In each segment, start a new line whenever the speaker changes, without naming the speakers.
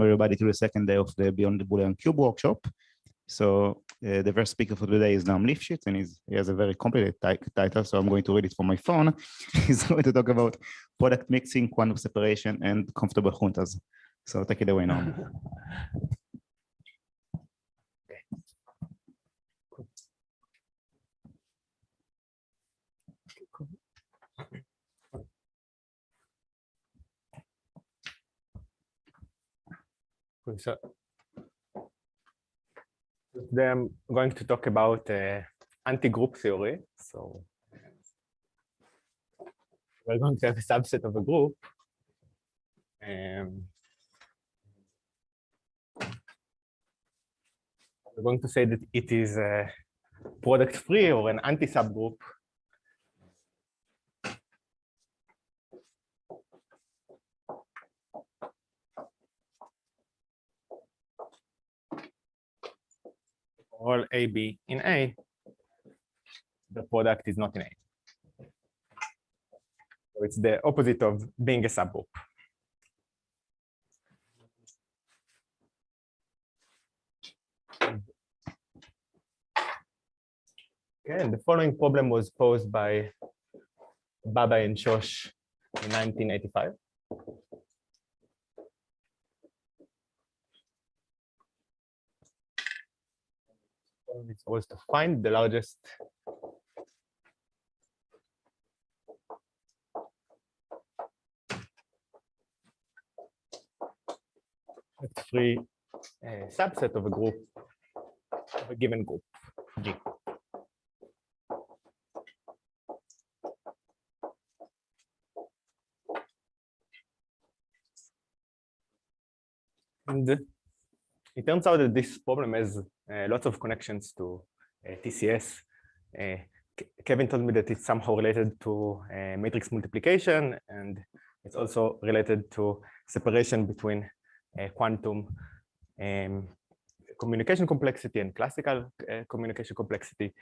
everybody to the second day of the Beyond the Boolean Cube workshop. So the first speaker for today is Noam Lifshitz, and he has a very complicated title, so I'm going to read it from my phone. He's going to talk about product mixing, quantum separation, and comfortable Juntas. So take it away, Noam.
So today I'm going to talk about anti-group theory. So we're going to have a subset of a group. We're going to say that it is product free or an anti-subgroup. All AB in A, the product is not in A. So it's the opposite of being a subgroup. Okay, and the following problem was posed by Baba and Shosh in 1985. It was to find the largest free subset of a group, of a given group, G. And it turns out that this problem has lots of connections to TCS. Kevin told me that it's somehow related to matrix multiplication, and it's also related to separation between quantum communication complexity and classical communication complexity.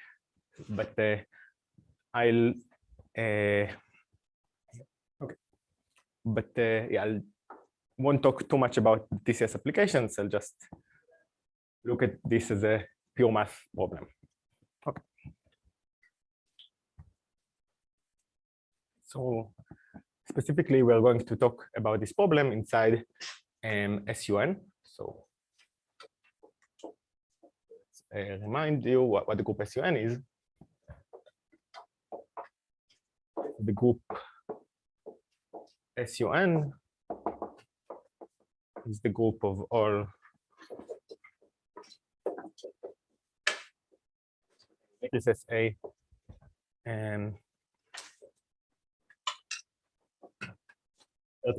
But I'll I won't talk too much about TCS applications. I'll just look at this as a pure math problem. Okay. So specifically, we're going to talk about this problem inside SUN. So remind you what the group SUN is. The group SUN is the group of all matrices A and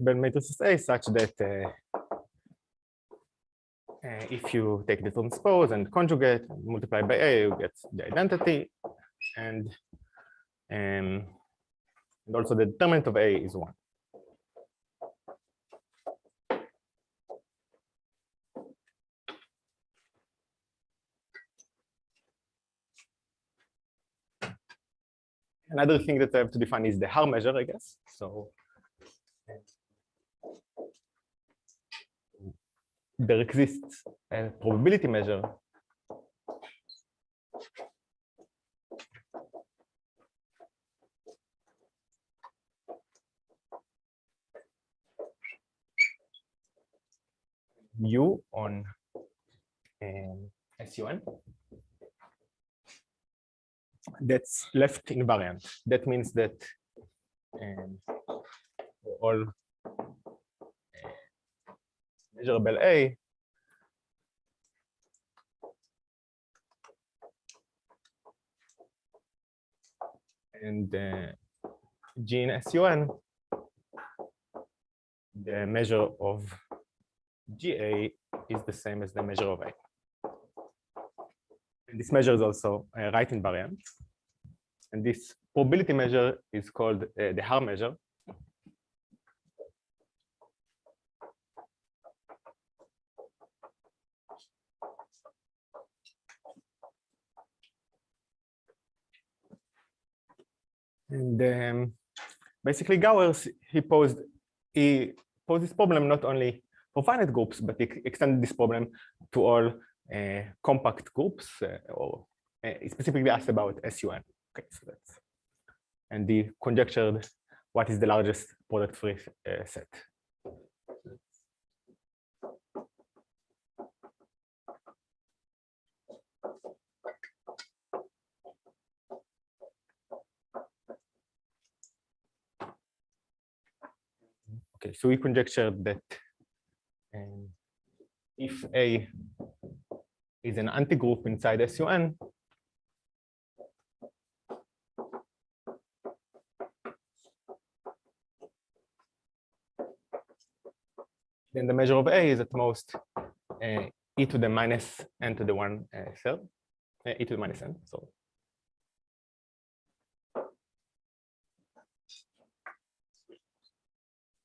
matrices A such that if you take the transpose and conjugate, multiply by A, you get the identity, and also the determinant of A is 1. Another thing that I have to define is the Haar measure, I guess. So there exists a probability measure U on SUN that's left invariant. That means that all measurable A and G in SUN, the measure of GA is the same as the measure of A. And this measure is also right invariant. And this probability measure is called the Haar measure. And basically, Gowers he posed this problem not only for finite groups, but we extended this problem to all compact groups, or specifically asked about SUN. Okay, so that's, and the conjectured what is the largest product-free set. Okay, so we conjectured that if A is an anti-group inside SUN, then the measure of A is at most e to the minus n to the 1/3, e to the minus n. So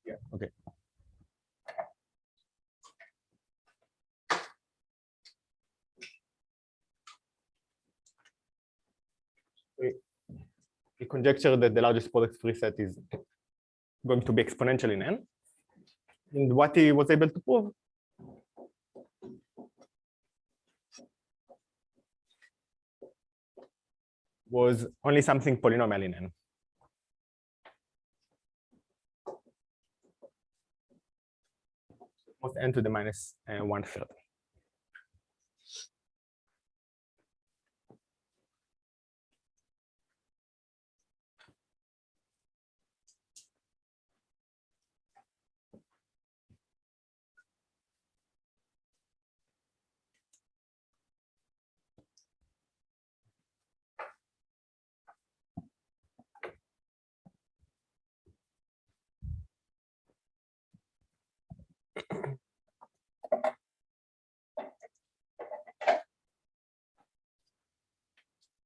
yeah, okay. We conjecture that the largest product-free set is going to be exponentially in n. And what he was able to prove was only something polynomial in n. Almost n to the minus 1/3.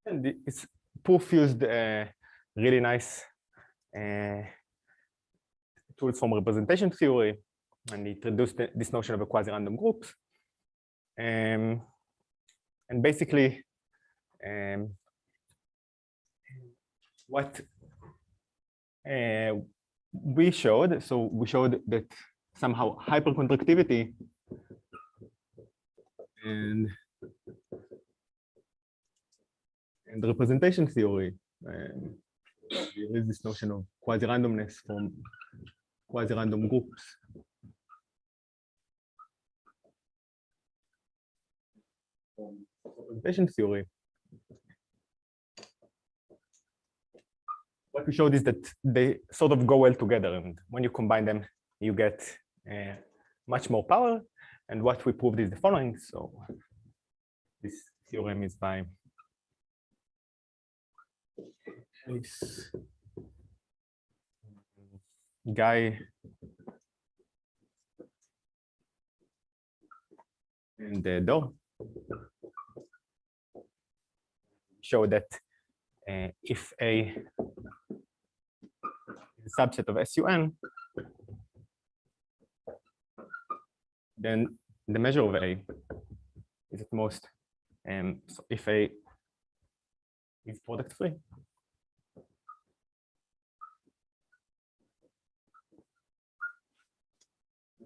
And this proof used really nice tools from representation theory, and it introduced this notion of a quasi-random groups. And basically, what we showed, so we showed that somehow hypercontractivity and representation theory, there is this notion of quasi-randomness from quasi-random groups. Representation theory. What we showed is that they sort of go well together, and when you combine them, you get much more power. And what we proved is the following. So this theorem is by Ellis, Guy, and Door. Show that if A is a subset of SUN, then the measure of A is at most, so if A is product-free,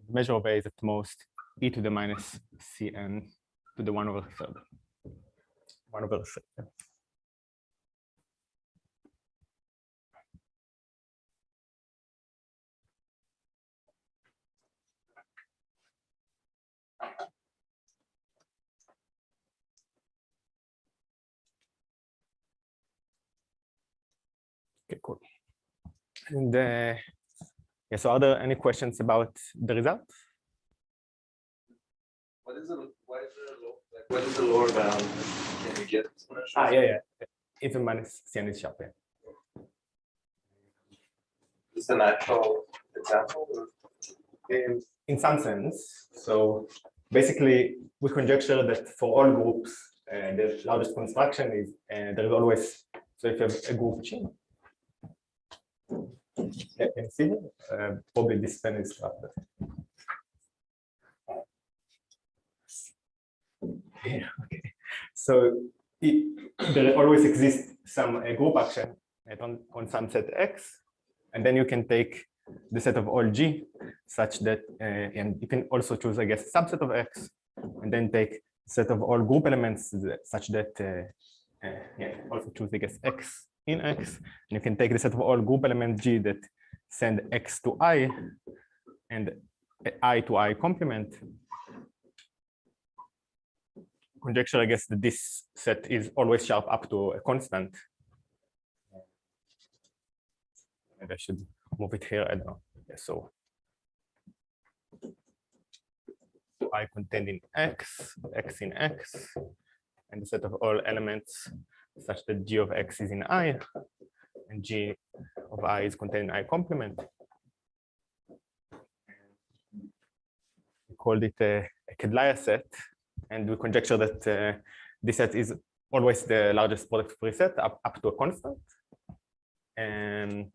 the measure of A is at most e to the minus Cn to the 1/3. 1/3. Okay, cool. And yeah, so are there any questions about the result?
What is the lower bound? Can you get exponential?
Ah, yeah. E to the minus Cn is sharp, yeah.
Is an actual example?
In some sense. So basically, we conjecture that for all groups, the largest construction is there is always, so if you have a group G, yeah, you can see probably this pen is trapped. Yeah, okay. So there always exists some group action on some set X, and then you can take the set of all G such that, and you can also choose, I guess, subset of X, and then take set of all group elements such that, also choose, I guess, X in X, and you can take the set of all group elements G that send X to I and I to I complement. Conjecture, I guess, that this set is always sharp up to a constant. Maybe I should move it here. I don't know. Yeah, so I contained in X, X in X, and the set of all elements such that G of X is in I, and G of I is contained in I complement. We called it a Kedlaya set, and we conjecture that this set is always the largest product free set up to a constant. And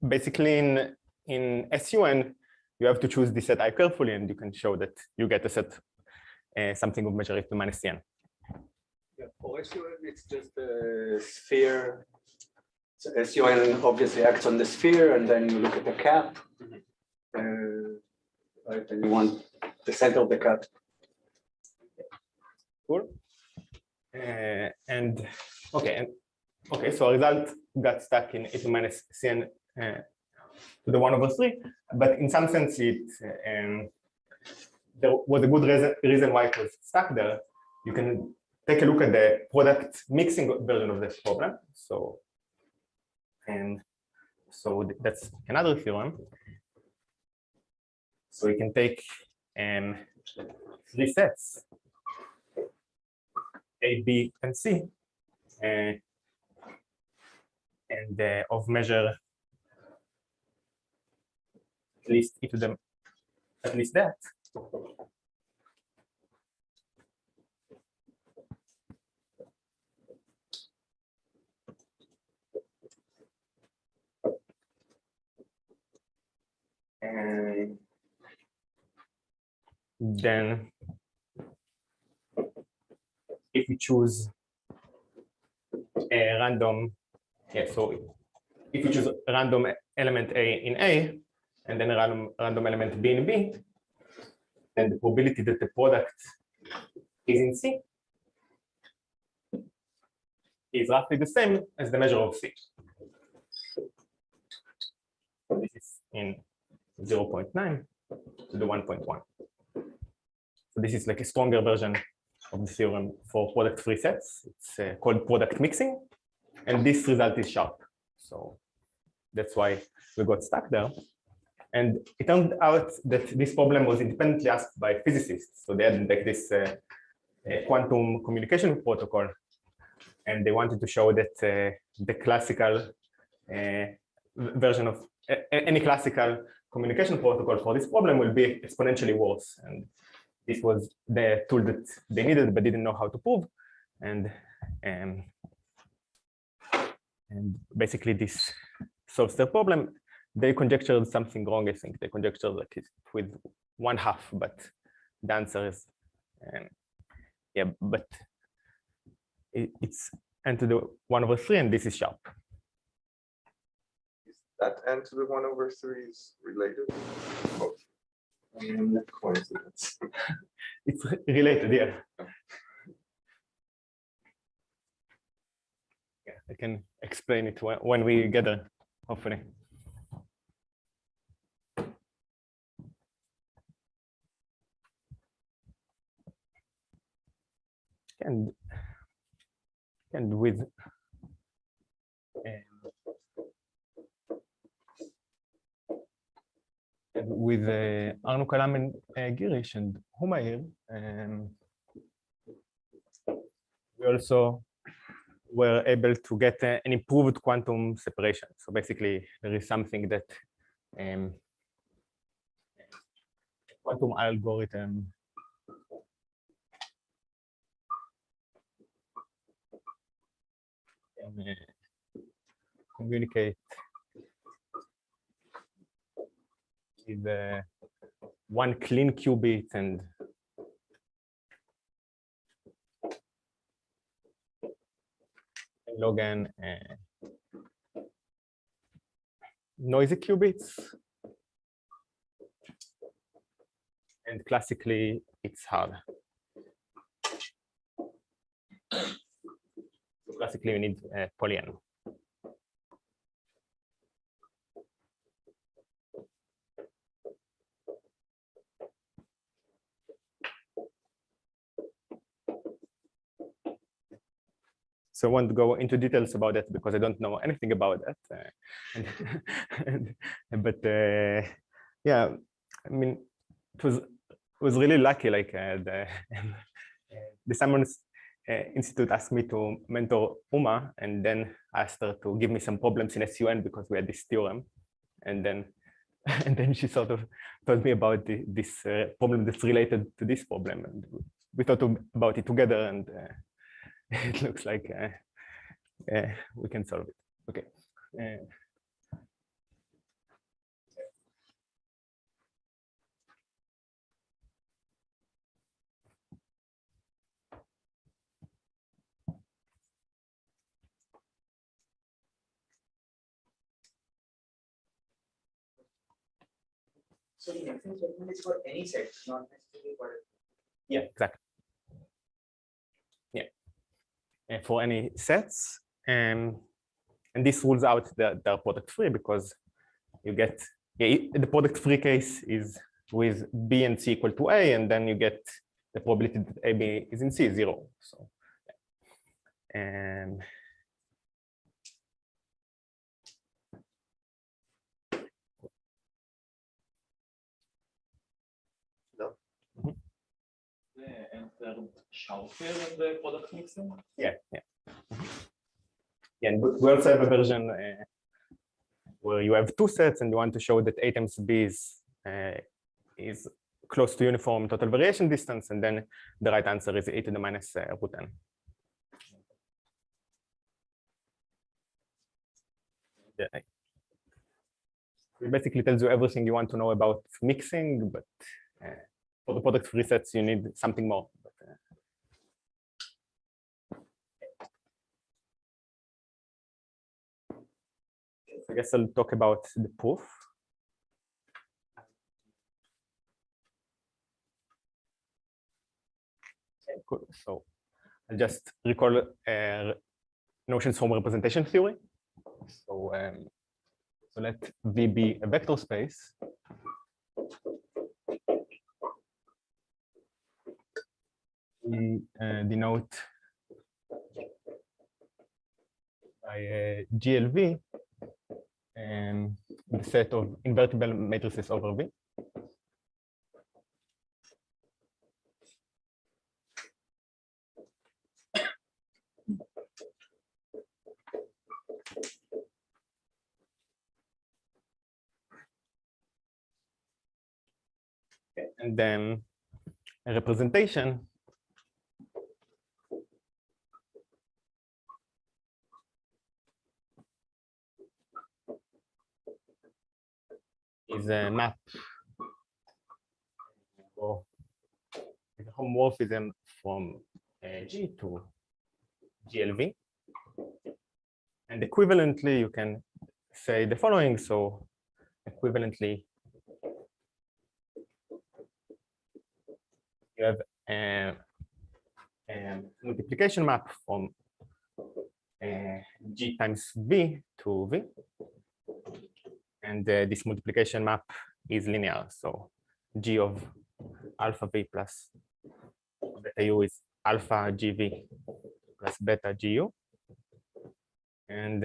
basically in SUN, you have to choose the set I carefully, and you can show that you get a set something of measure to minus n.
Yeah, for SUN, it's just a sphere. So SUN obviously acts on the sphere, and then you look at the cap. Right, and you want the center of the cap.
Cool. And okay, so our result got stuck in e to minus cn to the 1/3, but in some sense there was a good reason why it was stuck there. You can take a look at the product mixing version of this problem. So that's another theorem. So we can take three sets, A, B, and C, and of measure at least e to them, at least that. And then if we choose a random, so if we choose a random element A in A, and then a random element B in B, then the probability that the product is in C is roughly the same as the measure of C. This is in 0.9 to the 1.1. So this is like a stronger version of the theorem for product-free sets. It's called product mixing, and this result is sharp. So that's why we got stuck there. And it turned out that this problem was independently asked by physicists. So they had like this quantum communication protocol, and they wanted to show that the classical version of any classical communication protocol for this problem will be exponentially worse. And this was the tool that they needed but didn't know how to prove. And basically this solves their problem. They conjectured something wrong, I think. They conjectured like it with 1/2, but the answer is yeah, but it's n to the 1/3, and this is sharp.
Is that n to the 1/3 is related? Oh, coincidence.
It's related, yeah. Yeah, I can explain it when we get there, hopefully. And with Arno Kalam and Girish and Humair, we also were able to get an improved quantum separation. So basically, there is something that quantum algorithm communicate with one clean qubit and log n noisy qubits. And classically, it's hard. So classically, we need Polynomial. So I won't go into details about that because I don't know anything about that. But yeah, I mean, it was really lucky. Like the Simons Institute asked me to mentor Uma, and then asked her to give me some problems in SUN because we had this theorem, and then she sort of told me about this problem that's related to this problem, and we thought about it together, and it looks like we can solve it. Okay.
So the reference statement is for any set, not necessarily for.
Yeah, exactly. Yeah, and for any sets, and this rules out the product free because you get the product free case is with B and C equal to A, and then you get the probability that AB is in C 0. So, and
entered sharper in the product mixing?
yeah. And we also have a version where you have two sets and you want to show that A times B is close to uniform total variation distance, and then the right answer is e to the minus root n. Yeah. It basically tells you everything you want to know about mixing, but for the product free sets, you need something more. But, I guess I'll talk about the proof. Okay, cool. So I'll just recall notions from representation theory. So, so let V be a vector space. We denote by GLV the set of invertible matrices over V. Okay. And then a representation is a map or is a homomorphism from G to GLV. And equivalently, you can say the following. So equivalently, you have a multiplication map from G times V to V. And this multiplication map is linear. So G of alpha V plus beta U is alpha GV plus beta GU. And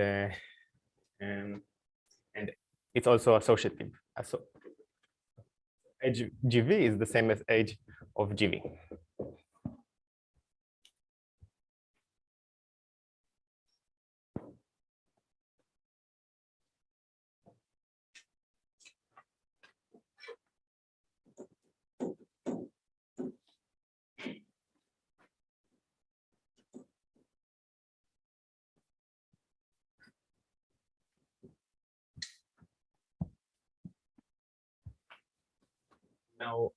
it's also associative. So H GV is the same as H of GV. Now,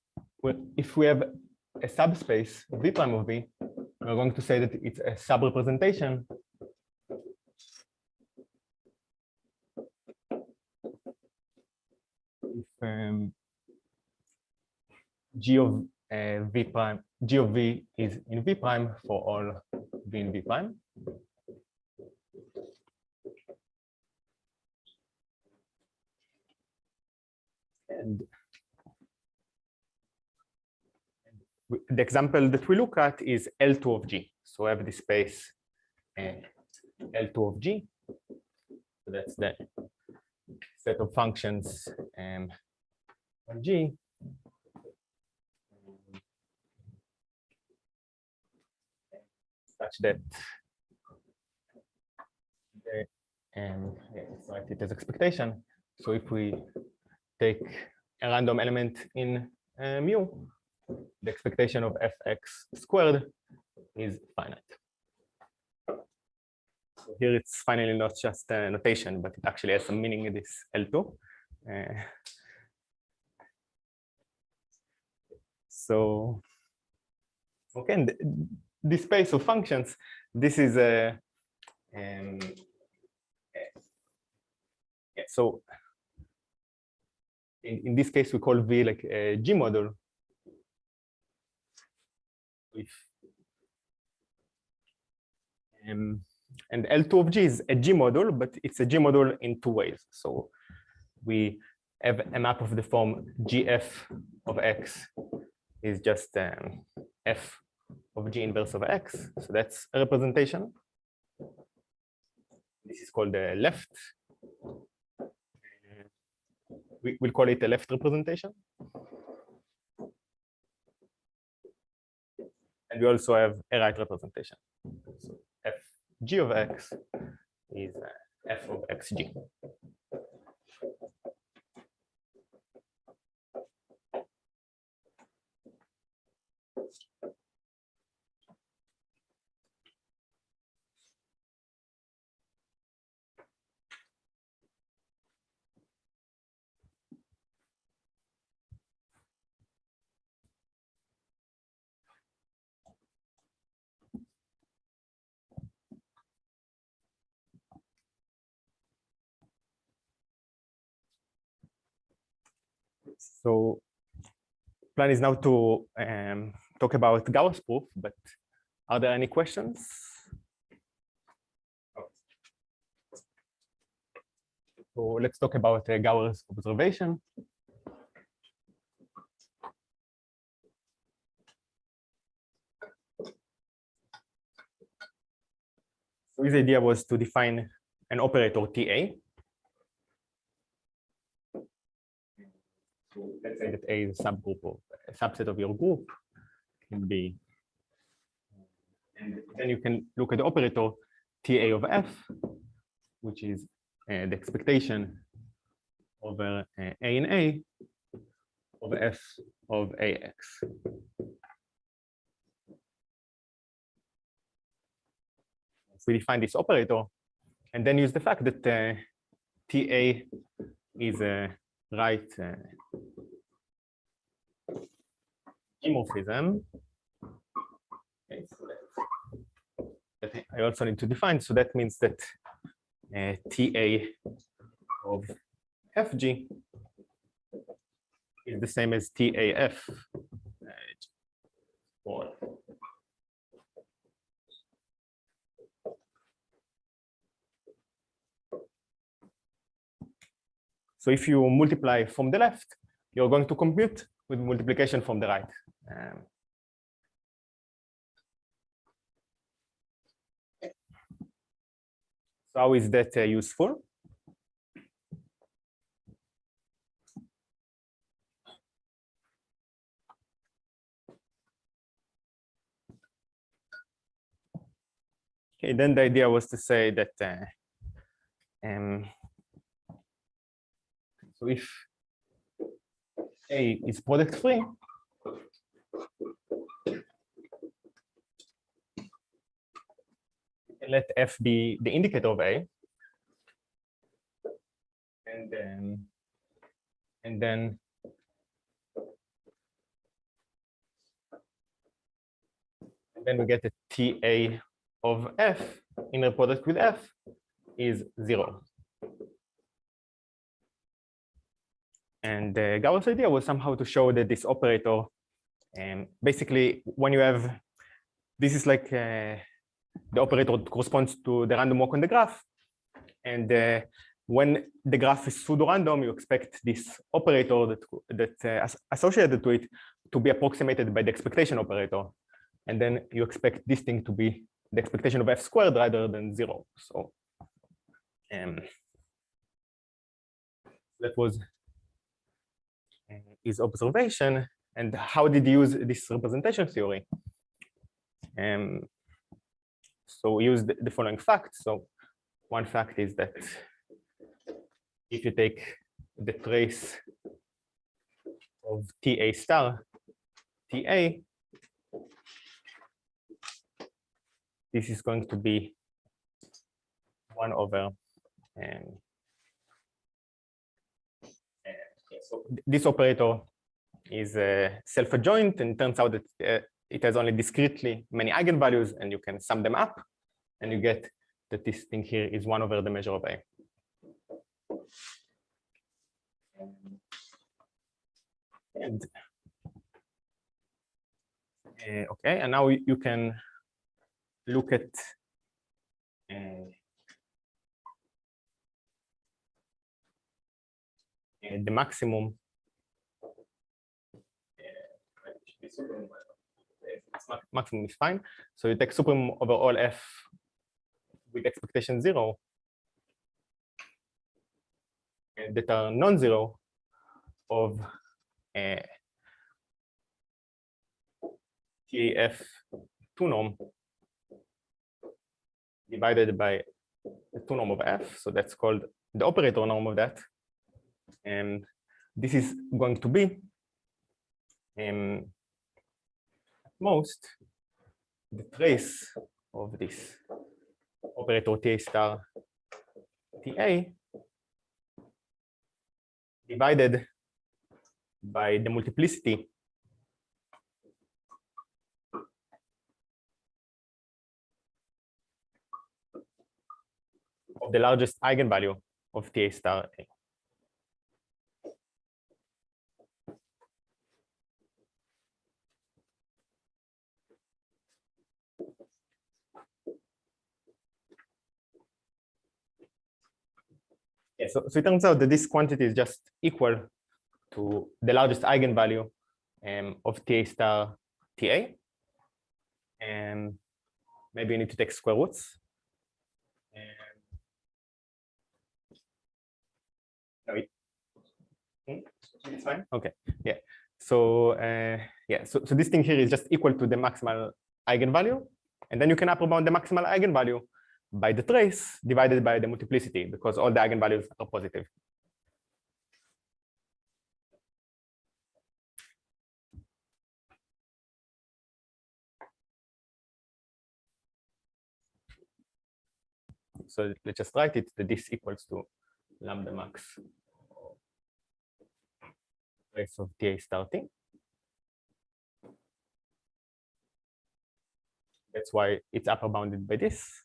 if we have a subspace V prime of V, we're going to say that it's a subrepresentation G of V prime, G of V is in V prime for all V in V prime. And the example that we look at is L2 of G. So I have this space L2 of G. So that's the set of functions on G. Such that let's write it as expectation. So if we take a random element in mu, the expectation of fx squared is finite. So here it's finally not just a notation, but it actually has some meaning in this L2. So, okay, and this space of functions, this is a so in this case we call V like a G model. If and L2 of G is a G model, but it's a G model in two ways. So we have a map of the form GF of X is just F of G inverse of X. So that's a representation. This is called the left. We'll call it a left representation. And we also have a right representation. So Fg of X is F of Xg. So plan is now to talk about Gowers proof, but are there any questions? So let's talk about Gowers observation. So his idea was to define an operator TA. So let's say that A is a subgroup of a subset of your group. Can be, and then you can look at the operator TA of F, which is the expectation over A in A of F of AX. So we define this operator and then use the fact that TA is a right dimorphism. Okay, so that I also need to define. So that means that TA of FG is the same as TAF. So if you multiply from the left, you're going to compute with multiplication from the right. So how is that useful? Okay, then the idea was to say that so if A is product free, let F be the indicator of A, and then we get the TA of F in a product with F is 0. And Gowers' idea was somehow to show that this operator, basically, when you have, this is like the operator corresponds to the random walk on the graph. And when the graph is pseudo-random, you expect this operator that associated to it to be approximated by the expectation operator. And then you expect this thing to be the expectation of f squared rather than 0. So that was his observation. And how did he use this representation theory? So we used the following facts. So one fact is that if you take the trace of TA star, TA, this is going to be 1 over. So this operator is self-adjoint, and it turns out that it has only discretely many eigenvalues, and you can sum them up, and you get that this thing here is 1 over the measure of A. And okay, and now you can look at the maximum. Maximum is fine. So you take supremum over all f with expectation 0 that are non-zero of TAF2 norm divided by the 2 norm of f. So that's called the operator norm of that. And this is going to be most the trace of this operator TA star TA divided by the multiplicity of the largest eigenvalue of TA star A. Yeah, so it turns out that this quantity is just equal to the largest eigenvalue of TA star TA. And maybe you need to take square roots. No, it's fine. Okay. Yeah. So yeah. So this thing here is just equal to the maximal eigenvalue, and then you can upper bound the maximal eigenvalue by the trace divided by the multiplicity, because all the eigenvalues are positive. So let's just write it that this equals to lambda max trace of TA star T. That's why it's upper bounded by this.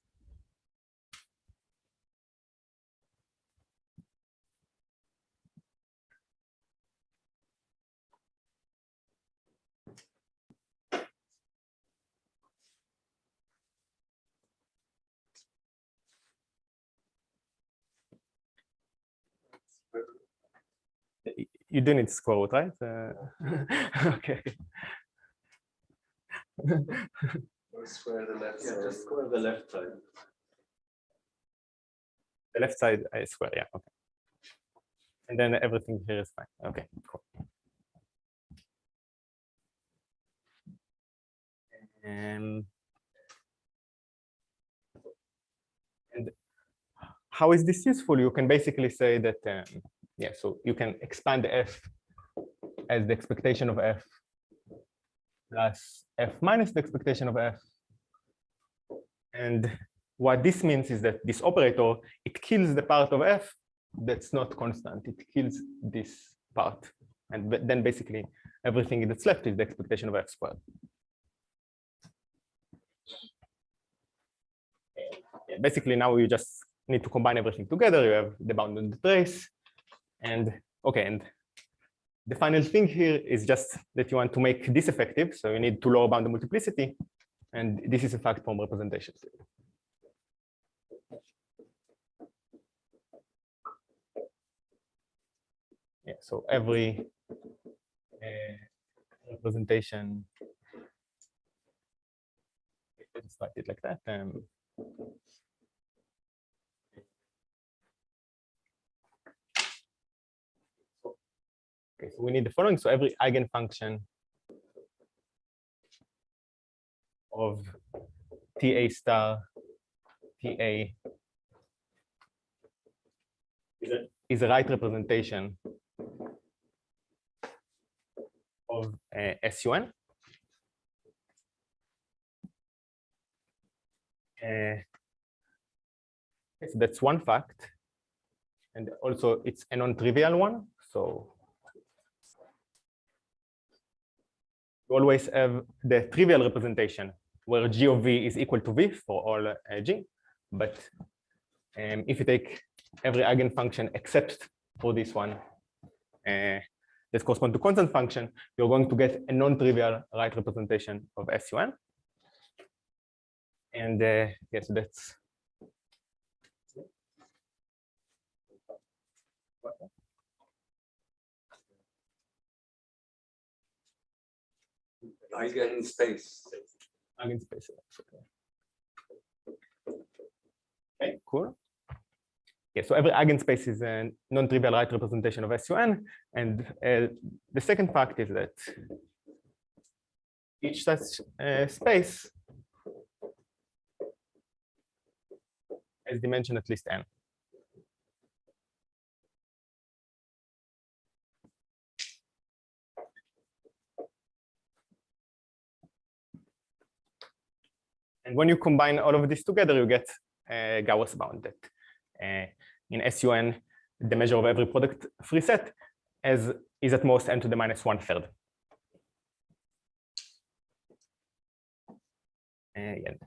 You do need square root, right? Okay.
Square the left side.
Just square the left side.
The left side I square, yeah. Okay. And then everything here is fine. Okay, cool. And how is this useful? You can basically say that, yeah, so you can expand f as the expectation of f plus f minus the expectation of f. And what this means is that this operator, it kills the part of f that's not constant. It kills this part. And then basically everything that's left is the expectation of f squared. Yeah, basically now you just need to combine everything together. You have the bound on the trace. And okay, and the final thing here is just that you want to make this effective, so you need to lower bound the multiplicity, and this is a fact from representation theory. Yeah, so every representation, let's write it like that. Okay, so we need the following. So every eigenfunction of TA star TA is a right representation of SUN. Okay, so that's one fact, and also it's a non-trivial one. So you always have the trivial representation where G of V is equal to V for all G, but if you take every eigenfunction except for this one that corresponds to constant function, you're going to get a non-trivial right representation of SUN. And yes, that's
Eigenspace.
Eigenspace. Okay, cool. Yeah, so every eigenspace is a non-trivial right representation of SUN, and the second fact is that each such space has dimension at least n. And when you combine all of this together, you get Gowers bound that in SUN, the measure of every product free set is at most n to the minus 1/3. And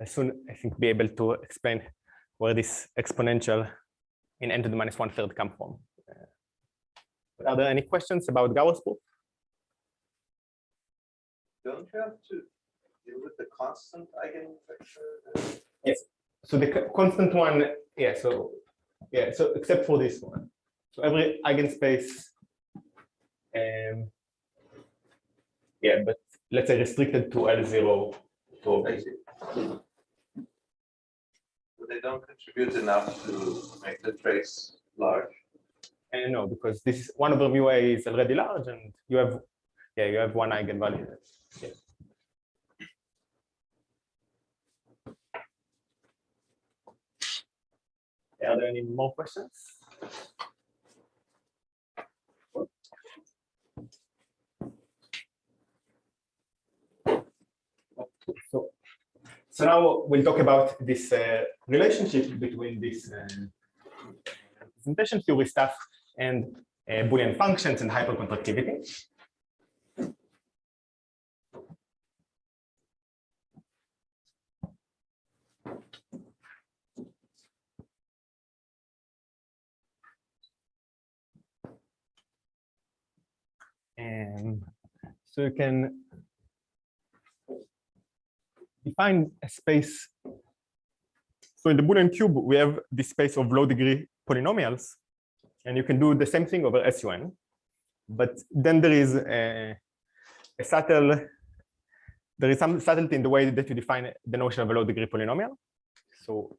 I'll soon, I think, be able to explain where this exponential in n to the minus 1/3 come from. Are there any questions about Gowers proof?
Don't you have to deal with the constant eigenvector?
Yes. So the constant one, yeah. So except for this one. So every eigenspace, yeah, but let's say restricted to L0.
But they don't contribute enough to make the trace large.
And no, because this is 1 over mu A is already large, and you have one eigenvalue. Yeah. Are there any more questions? So now we'll talk about this relationship between this representation theory stuff and Boolean functions and hypercontractivity. So you can define a space. So in the Boolean cube, we have this space of low degree polynomials, and you can do the same thing over SUN. But then there is some subtlety in the way that you define the notion of a low degree polynomial. So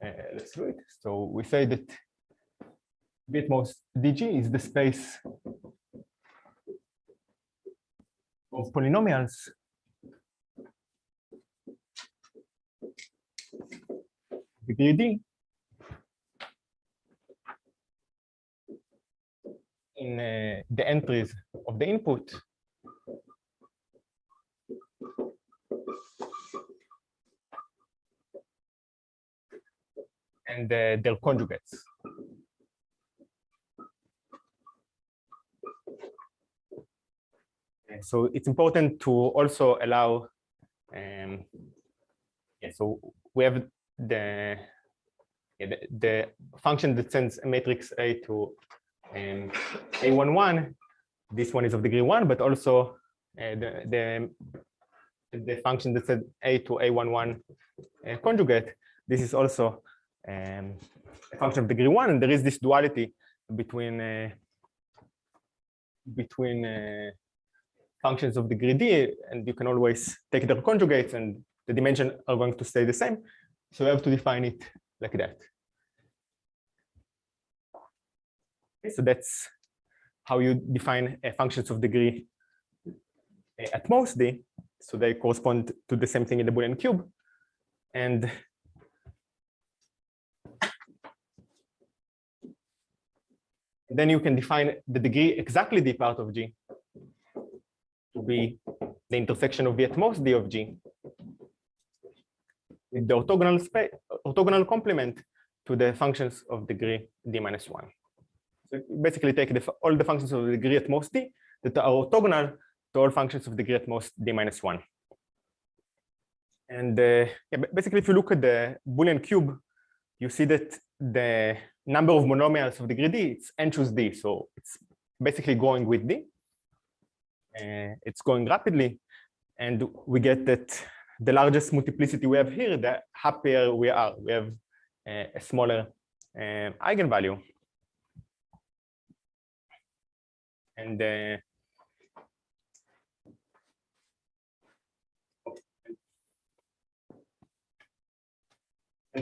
let's do it. So we say that B at most DG is the space of polynomials degree D in the entries of the input and their conjugates. So it's important to also allow, so we have the function that sends a matrix A to A11 this one is of degree 1, but also the function that said a to a11 conjugate. This is also a function of degree 1, and there is this duality between functions of degree d, and you can always take their conjugates, and the dimensions are going to stay the same. So you have to define it like that. Okay, so that's how you define functions of degree at most d. So they correspond to the same thing in the Boolean cube. And then you can define the degree exactly d part of G to be the intersection of v at most d of G with the orthogonal complement to the functions of degree d minus 1. So basically take all the functions of the degree at most d that are orthogonal to all functions of degree at most d minus 1. And yeah, basically, if you look at the Boolean cube, you see that the number of monomials of degree d, it's n choose d. So it's basically going with d. It's going rapidly. And we get that the largest multiplicity we have here, the happier we are. We have a smaller eigenvalue. And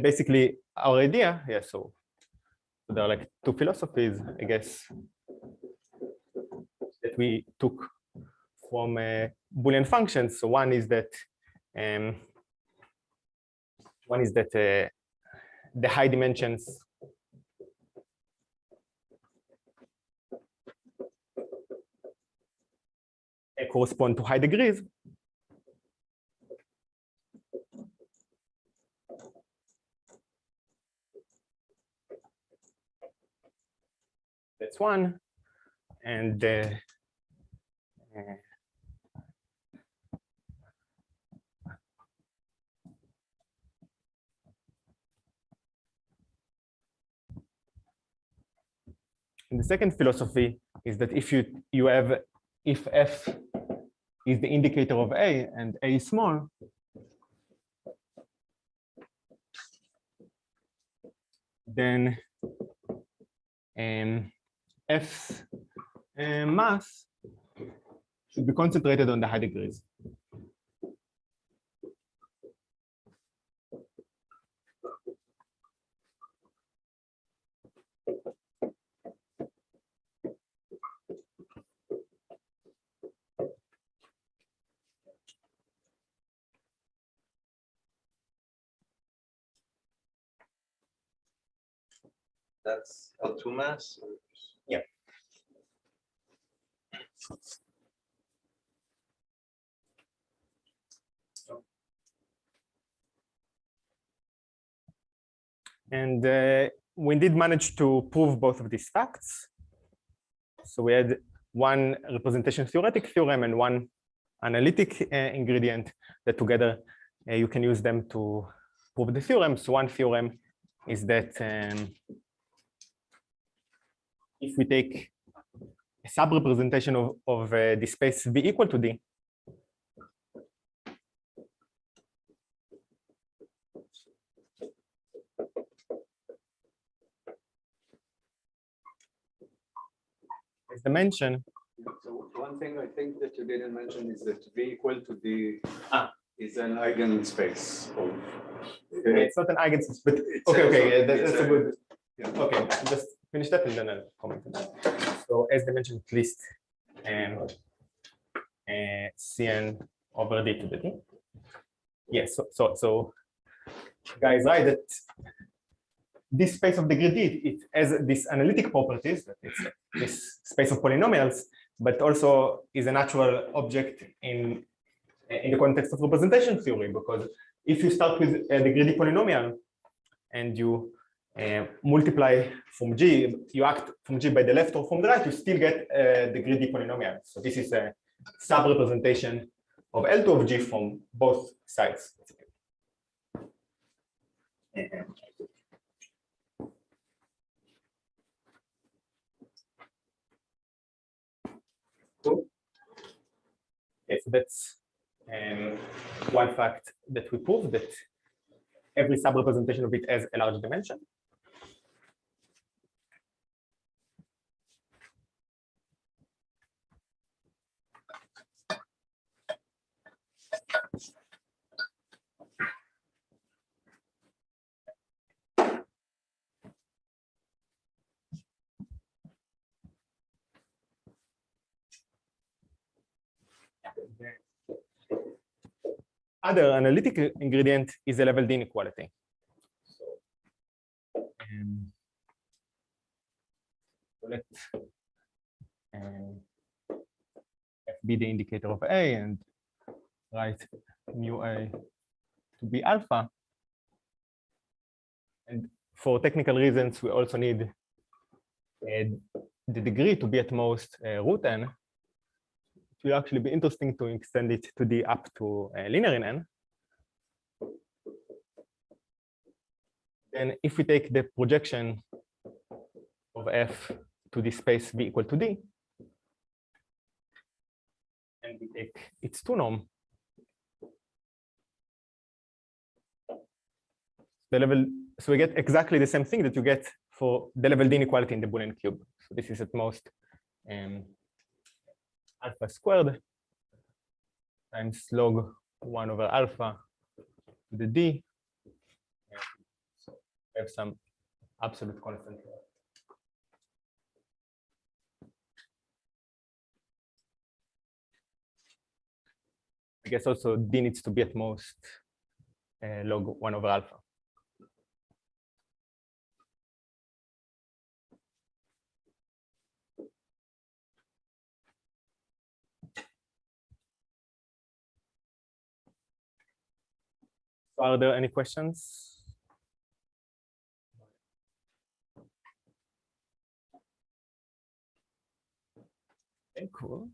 basically our idea, yeah, so there are like two philosophies, I guess, that we took from Boolean functions. So one is that the high dimensions correspond to high degrees. That's one. And the second philosophy is that if f is the indicator of A and A is small, then F's mass should be concentrated on the high degrees.
That's L2 mass?
Yeah. And we did manage to prove both of these facts. So we had one representation theoretic theorem and one analytic ingredient that together you can use them to prove the theorem. So one theorem is that if we take a sub-representation of the space V equal to D, as dimension.
So one thing I think that you didn't mention is that V equal to D is an eigenspace.
It's not an eigenspace, but okay, that's a good. Yeah. Okay, just finish that and then I'll comment on that. So as dimension, at least Cn over D to the D. Yes, so guys, right, that this space of degree D, it has these analytic properties, that it's this space of polynomials, but also is a natural object in the context of representation theory, because if you start with a degree D polynomial and you multiply from G, you act from G by the left or from the right, you still get a degree D polynomial. So this is a sub-representation of L2 of G from both sides. Cool. Okay, so that's one fact that we proved, that every sub-representation of it has a large dimension. Other analytical ingredient is a level D inequality. So let F be the indicator of A and write mu A to be alpha. And for technical reasons, we also need the degree to be at most root n. It will actually be interesting to extend it to D up to linear in n. Then if we take the projection of F to the space V equal to D, and we take its 2 norm, the level, so we get exactly the same thing that you get for the level D inequality in the Boolean cube. So this is at most alpha squared times log 1 over alpha to the D. So we have some absolute constant here. I guess also D needs to be at most log 1 over alpha. Are there any questions? Okay, cool.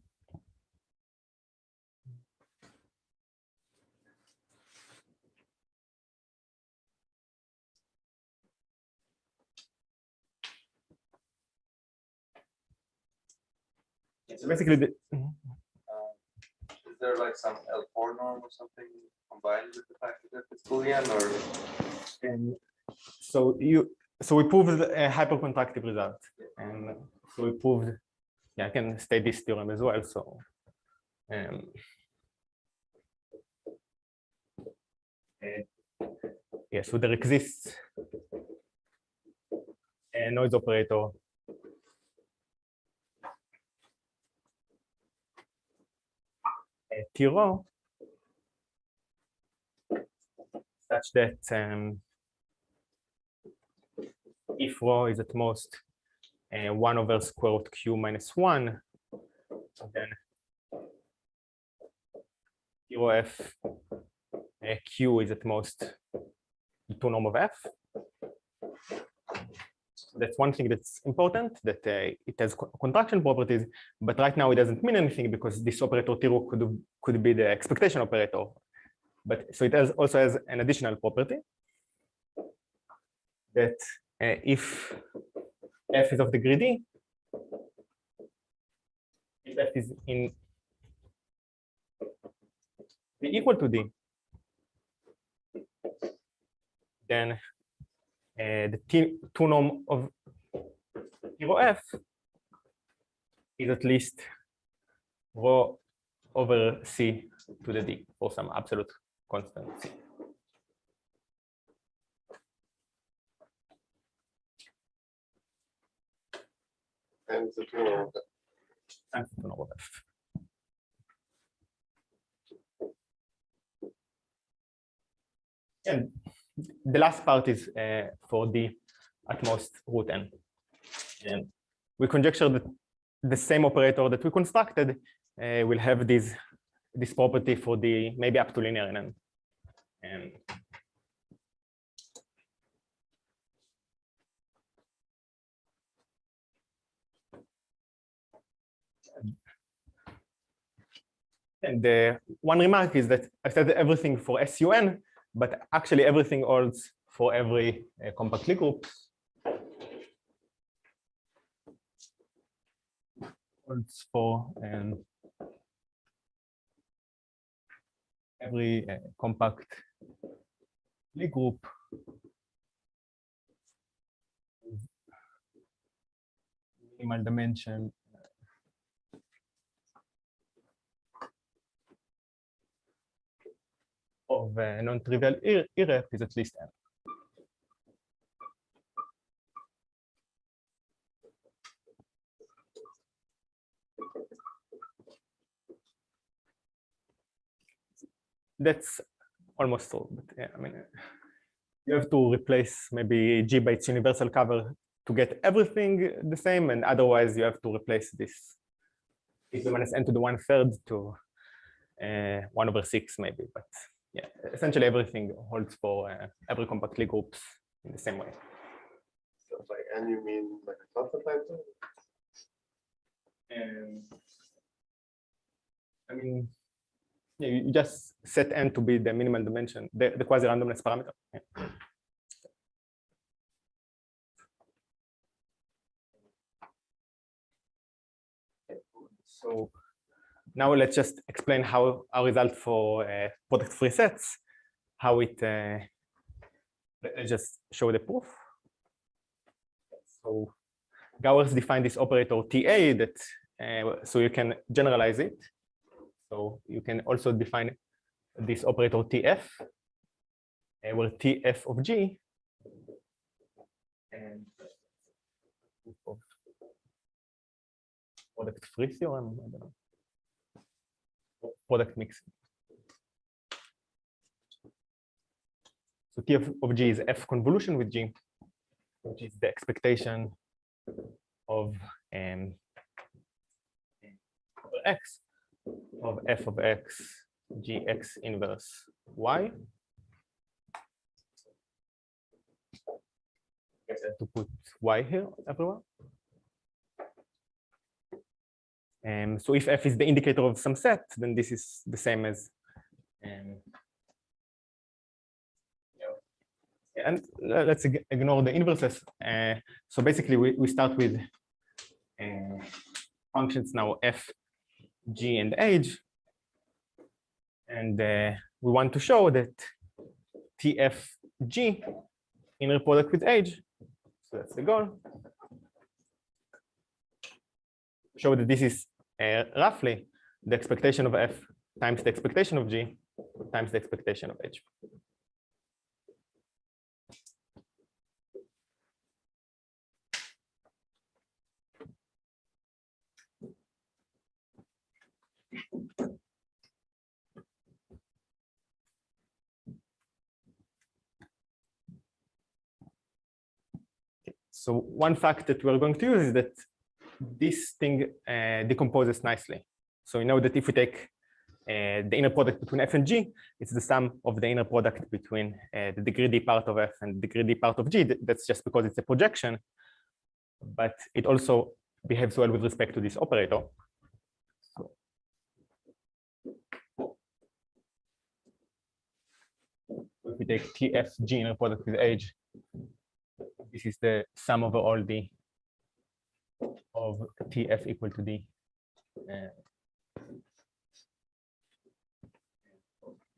So basically,
Is there like some L4 norm or something combined with the fact that it's Boolean, or?
So we proved a hypercontractive result, and so we proved. Yeah, I can state this theorem as well. So, yeah, so there exists a noise operator T rho such that if rho is at most 1 over square root q minus 1, then T rho f q is at most the 2 norm of f. That's one thing that's important, that it has contraction properties, but right now it doesn't mean anything because this operator T rho could be the expectation operator. But so it also has an additional property that if f is of degree D, if f is in D equal to D, then the two norm of T rho f is at least rho over C to the D for some absolute constant C.
And the 2 norm of F.
And the 2 norm of F. And the last part is for D at most root n. And we conjecture that the same operator that we constructed will have this property for D maybe up to linear n. And the one remark is that I said everything for SUN, but actually everything holds for every compact Lie group. holds for every compact Lie group with minimal dimension of a non-trivial irrep is at least n. That's almost all, but yeah, I mean, you have to replace maybe G by its universal cover to get everything the same, and otherwise you have to replace this e to the minus n to the 1/3 to 1/6 maybe, but yeah, essentially everything holds for every compact Lie groups in the same way.
So by n you mean like a delta type?
I mean, yeah, you just set n to be the minimal dimension, the quasi-randomness parameter. Yeah. So now let's just explain how our result for product-free sets, how it, let's just show the proof. So Gowers defined this operator TA that, so you can generalize it. So you can also define this operator TF, where TF of G and of product-free theorem, I don't know, product mix. So TF of G is F convolution with G, which is the expectation of X of F of X Gx inverse Y. I guess I have to put Y here everywhere. So if F is the indicator of some set, then this is the same as and let's ignore the inverses. So basically we start with functions now F, G, and H. And we want to show that TFG inner product with H. So that's the goal. Show that this is roughly the expectation of F times the expectation of G times the expectation of H. So one fact that we're going to use is that this thing decomposes nicely. So you know that if we take the inner product between F and G, it's the sum of the inner product between the degree D part of F and the degree D part of G. That's just because it's a projection, but it also behaves well with respect to this operator. So if we take TFG inner product with H, this is the sum over all D of TF equal to D.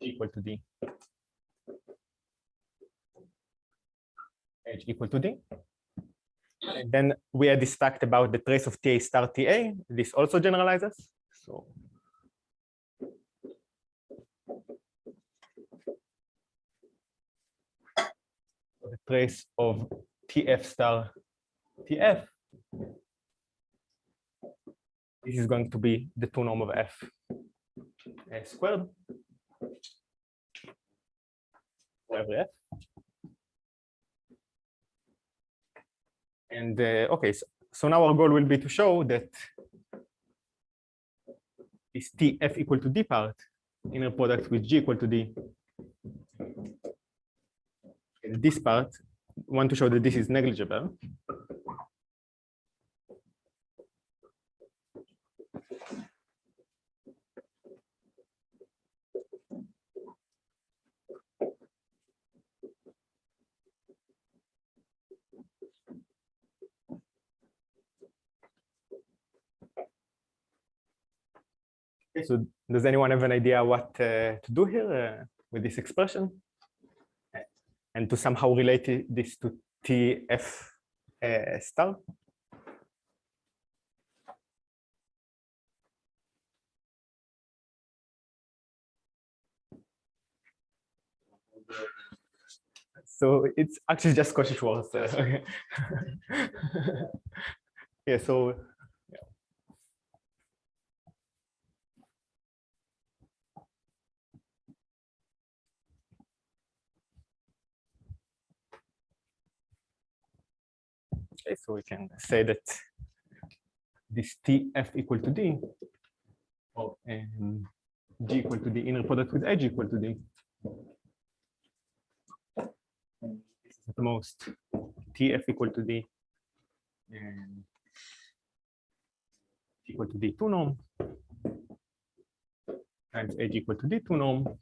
Equal to D. H equal to D. And then we had this fact about the trace of TA star TA. This also generalizes. So the trace of TF star TF, this is going to be the 2 norm of F squared for every F. And okay, so now our goal will be to show that this TF equal to D part, inner product with G equal to D, and this part, we want to show that this is negligible. Okay, so does anyone have an idea what to do here with this expression? And to somehow relate this to TF star? So it's actually just Cauchy-Schwarz. Okay. Yeah, so okay, so we can say that this TF equal to D, or G equal to D inner product with H equal to D. This is at most TF equal to D and equal to D 2 norm times H equal to D 2 norm.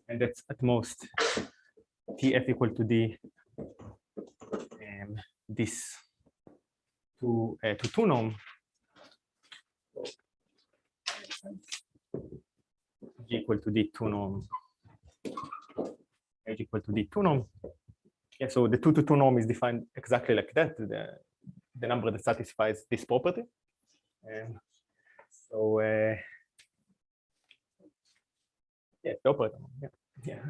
And that's at most TF equal to D this to 2 norm. G equal to D 2 norm. H equal to D 2 norm. Yeah, so the 2 to 2 norm is defined exactly like that, the number that satisfies this property. And so yeah, the operator norm. Yeah.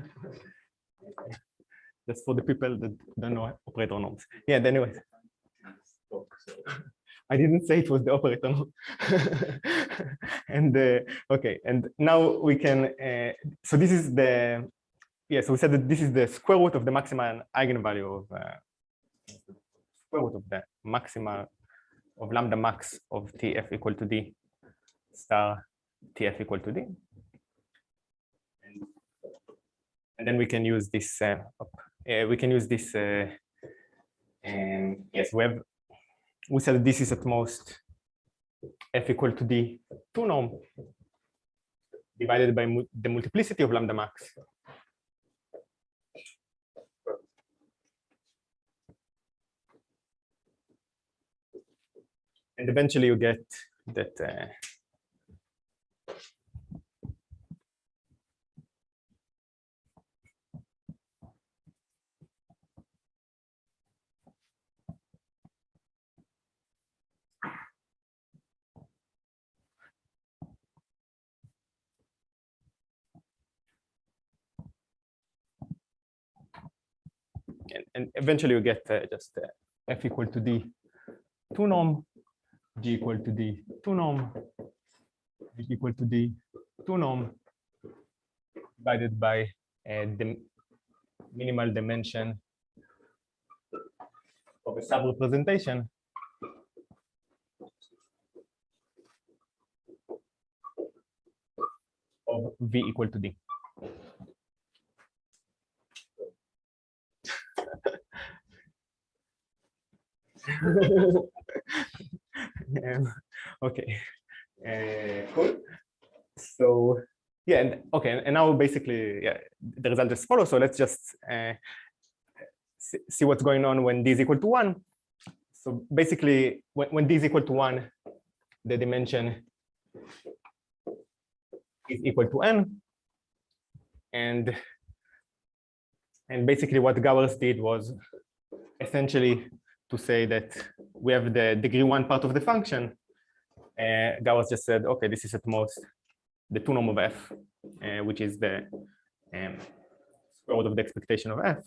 That's for the people that don't know operator norms. Yeah, anyway. I didn't say it was the operator norm. And okay, and now we can, so this is the, yeah, so we said that this is the square root of the maximal eigenvalue of, square root of the maximal of lambda max of TF equal to D star TF equal to D. And then we can use this, yes, we said that this is at most F equal to D 2 norm divided by the multiplicity of lambda max. And eventually you get that and eventually you get just F equal to D 2 norm, G equal to D 2 norm, H equal to D 2 norm divided by the minimal dimension of a subrepresentation of V equal to D. Okay, cool. So yeah, and okay, and now basically, yeah, the result just follows. So let's just see what's going on when D is equal to 1. So basically, when D is equal to 1, the dimension is equal to n, and basically what Gowers did was essentially to say that we have the degree 1 part of the function. Gowers just said, okay, this is at most the 2 norm of f, which is the square root of the expectation of f.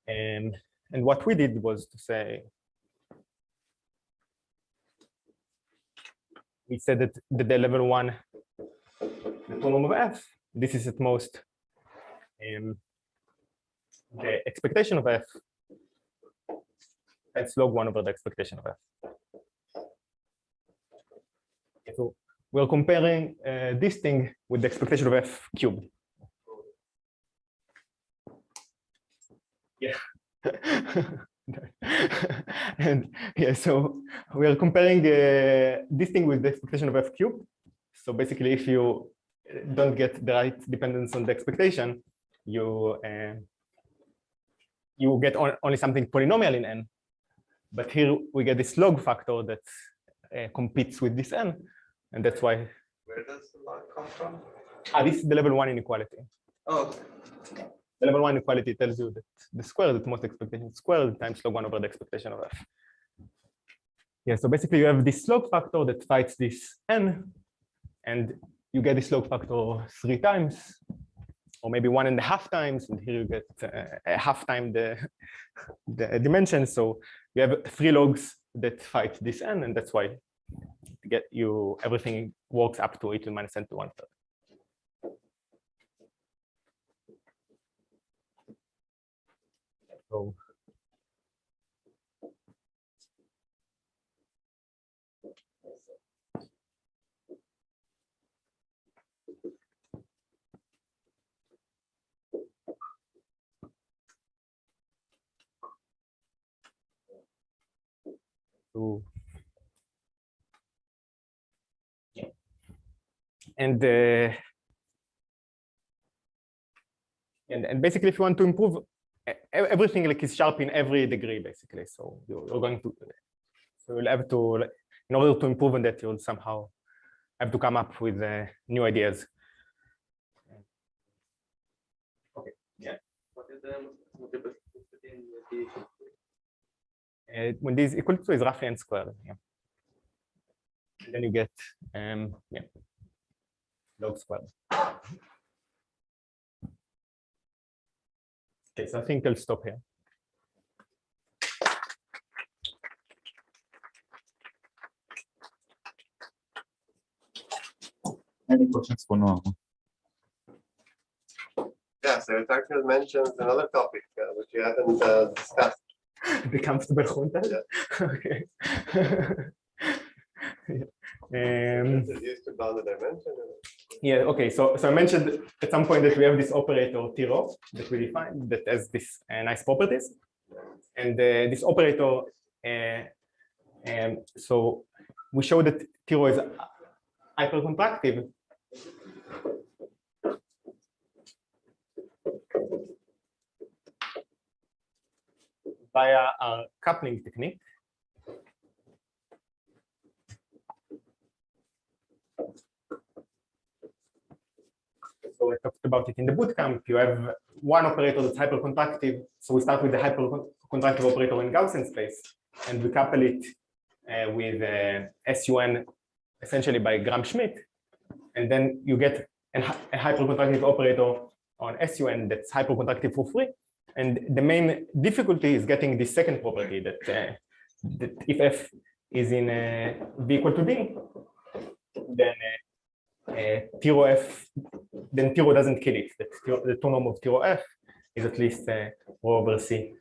And what we did was to say, we said that the level 1, the 2 norm of f, this is at most the expectation of f times log 1 over the expectation of f. So we're comparing this thing with the expectation of f cubed. Yeah. And yeah, so we are comparing this thing with the expectation of f cubed. So basically, if you don't get the right dependence on the expectation, you get only something polynomial in n. But here we get this log factor that competes with this n, and that's why.
Where does the log come from?
This is the level 1 inequality.
Oh,
The level 1 inequality tells you that the square is the most expectation squared times log 1 over the expectation of f. Yeah, so basically you have this log factor that fights this n, and you get this log factor 3 times, or maybe 1.5 times, and here you get a half time the dimension. So you have 3 logs that fight this n, and that's why to get you everything works up to e to the minus n to 1/3. So and basically, if you want to improve, everything like is sharp in every degree, basically. So you're going to, so you'll have to, in order to improve on that, you'll somehow have to come up with new ideas. Okay. Yeah.
What is the multiplicity in the
When this is equal to is roughly n squared. Yeah. And then you get yeah, log squared. Okay, so I think I'll stop here.
Any questions for Noam?
Yes, there actually mentions another topic which you haven't discussed.
The comfortable Juntas?
Yeah.
Okay.
Used to bounded dimension.
Yeah, okay. So I mentioned at some point that we have this operator T-rho that we defined that has this nice properties. And this operator, so we show that T-rho is hypercontractive. Via our coupling technique. So I talked about it in the bootcamp. You have one operator that's hypercontractive. So we start with the hypercontractive operator in Gaussian space, and we couple it with SUN essentially by Gram-Schmidt. And then you get a hypercontractive operator on SUN that's hypercontractive for free. And the main difficulty is getting the second property that, that if f is in v equal to d, then T-rho f, then T-rho doesn't kill it. The 2 norm of T-rho f is at least rho over c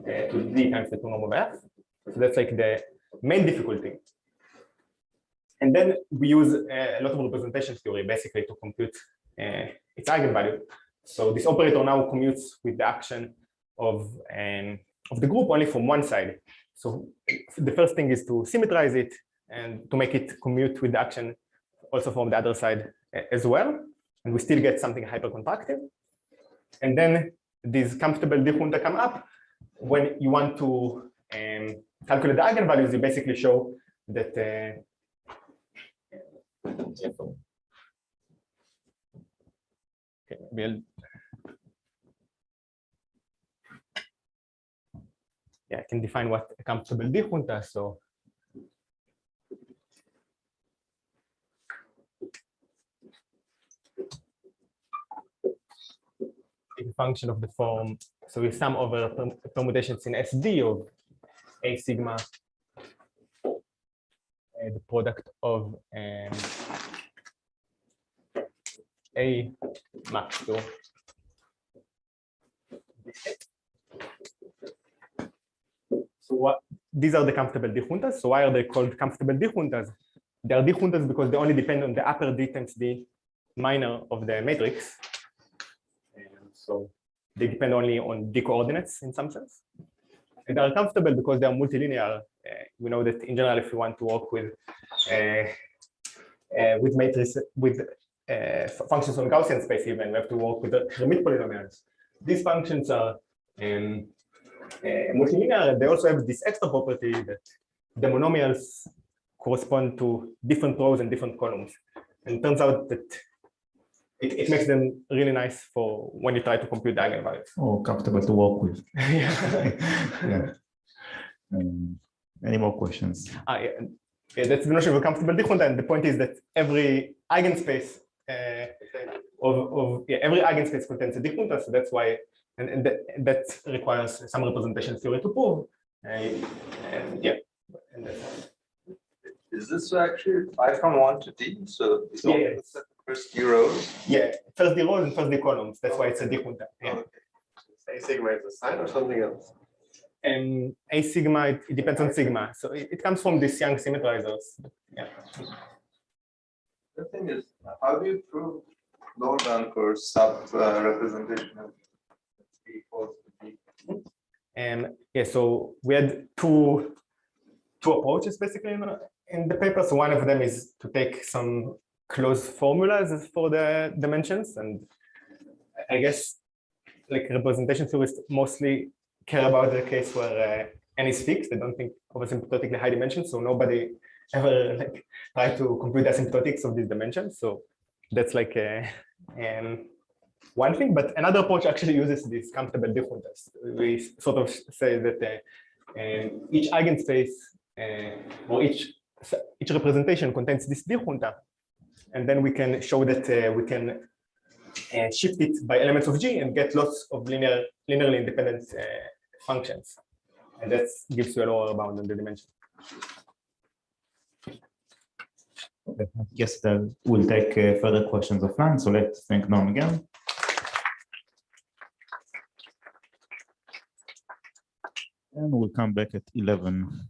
to d times the 2 norm of f. So that's like the main difficulty. And then we use a lot of representation theory basically to compute its eigenvalue. So this operator now commutes with the action of the group only from one side. So the first thing is to symmetrize it and to make it commute with the action also from the other side as well. And we still get something hypercontractive. And then these comfortable D-junta come up. When you want to calculate the eigenvalues, you basically show that okay, maybe I can define what a comfortable D-junta. So a function of the form. So we sum over permutations in SD of A sigma, the product of A max to so what these are the comfortable D-juntas. So why are they called comfortable D-juntas? They are D-juntas because they only depend on the upper D times D minor of the matrix. And so they depend only on D coordinates in some sense. And they are comfortable because they are multilinear. We know that in general, if you want to work with matrices, with functions on Gaussian space even, we have to work with the Hermite polynomials. These functions are multilinear, they also have this extra property that the monomials correspond to different rows and different columns. And it turns out that it makes them really nice for when you try to compute the eigenvalues.
Oh, comfortable to work with. Yeah. Any more questions?
Yeah, that's the notion of a comfortable different, and the point is that every eigenspace every eigenspace contains a different, so that's why, and that requires some representation theory to prove. And yeah, and that's
Is this actually 5 from 1 to D? So it's all
Yeah.
the first few rows?
yeah, first the rows and first the columns. That's why it's a different. Yeah.
Okay. A sigma is a sign or something else?
And a sigma, it depends on sigma. So it comes from these Young symmetrizers. Yeah.
The thing is, how do you prove lower bound for sub representation of B equals to B?
Yeah, so we had two approaches basically in the paper. So one of them is to take some closed formulas for the dimensions, and I guess like representation theorists mostly care about the case where n is fixed. They don't think of asymptotically high dimensions, so nobody ever like try to compute the asymptotics of these dimensions. So that's like one thing. But another approach actually uses this comfortable difference. We sort of say that each eigenspace or each representation contains this differunta, and then we can show that we can shift it by elements of G and get lots of linearly independent functions, and that gives you a lower bound on the dimension.
Yes, we'll take further questions offline. So let's thank Noam again. And we'll come back at 11.